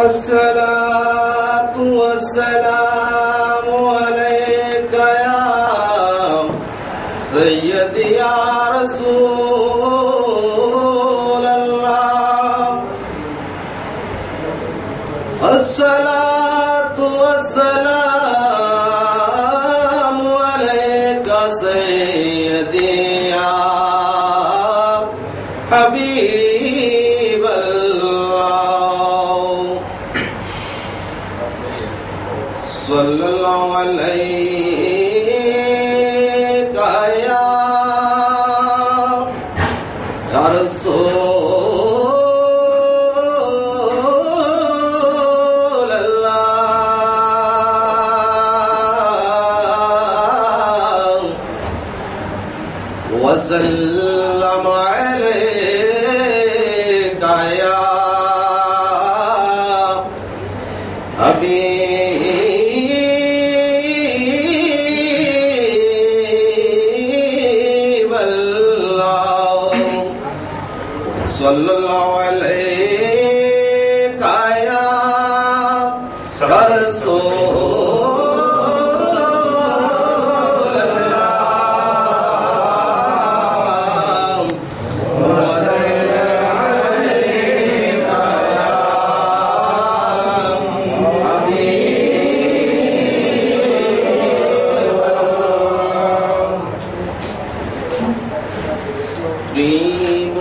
अस्सलातु वस्सलामु अलैका या सय्यदी या रसूल अल्लाह। अस्सलातु वस्सलामु अलैका सय्यदी या हबीब सल्लल्लाहु अलैका या रसूल अल्लाह वसल्लम अलैका या हबीब सल्लल्लाहु अलैका या रसूल अल्लाह वसल्लम अलैका या हबीब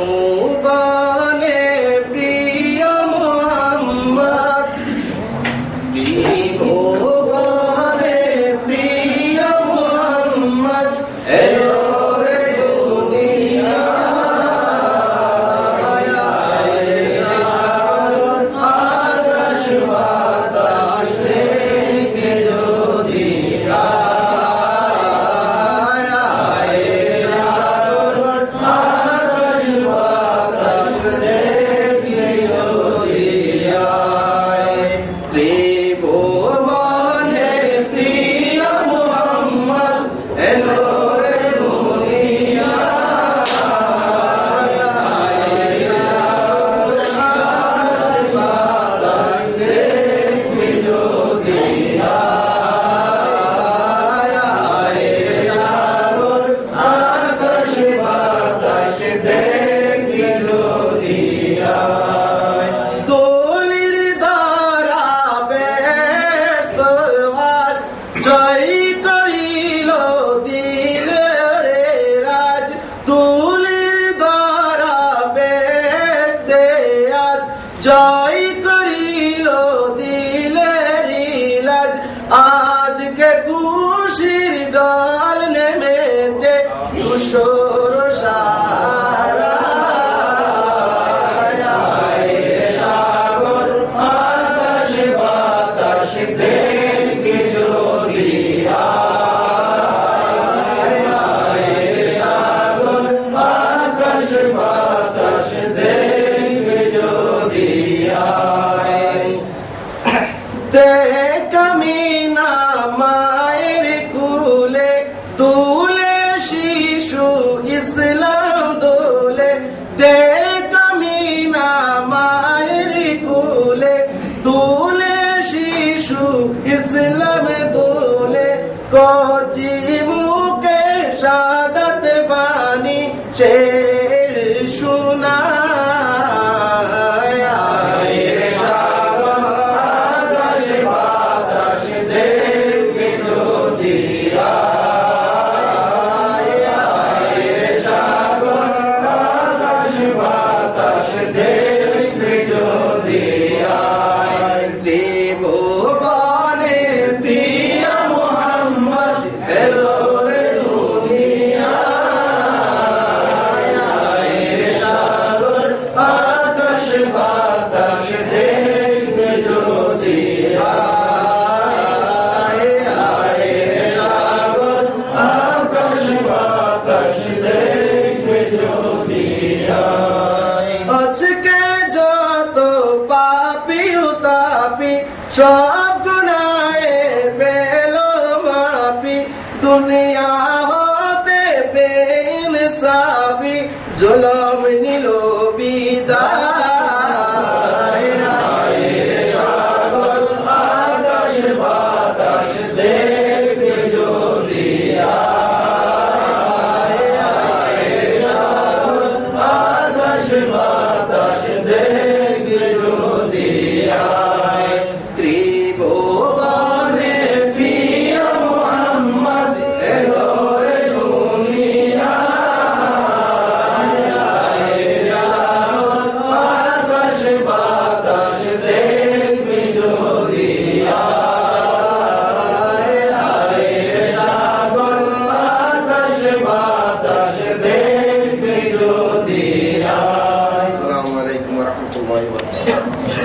জয় করিল দিলের ইলাজ আজকে খুশির ডাল নেমেছে ধূসর সারা সাগর আকাশ বাতাস দেখে যদি সাগর আকাশ বাতাস দেখে যদি কামিনা মায়ের কুলে তুলে শিশু ইসলাম দোলে দে কামিনা মায়ের কুলে তুলে শিশু ইসলাম দোলে কচি মুখে শাহাদাত বাণী শের শোনা